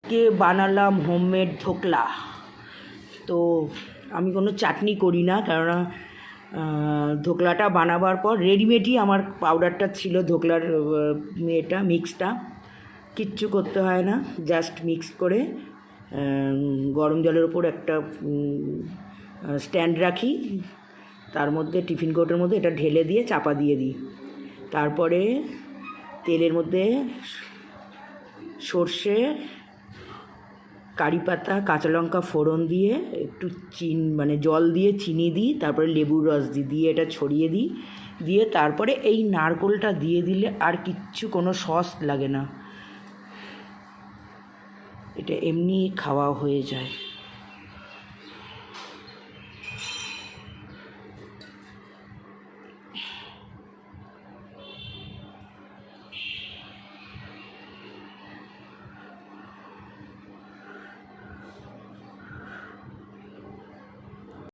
কে বানালাম হোমমেড ধোকলা। তো আমি কোনো চাটনি করি না, কেননা ধোকলাটা বানাবার পর রেডিমেডই আমার পাউডারটা ছিল, ধোকলার এটা মিক্সটা, কিচ্ছু করতে হয় না, জাস্ট মিক্স করে গরম জলের ওপর একটা স্ট্যান্ড রাখি, তার মধ্যে টিফিন কৌটোর মধ্যে এটা ঢেলে দিয়ে চাপা দিয়ে দিই। তারপরে তেলের মধ্যে সর্ষে, কারি পাতা, কাঁচা লঙ্কা ফোড়ন দিয়ে একটু জল দিয়ে চিনি দিই, তারপরে লেবুর রস দিয়ে এটা ছড়িয়ে দিই, দিয়ে তারপরে এই নারকোলটা দিয়ে দিলে আর কিচ্ছু কোনো সস লাগে না, এটা এমনি খাওয়া হয়ে যায়।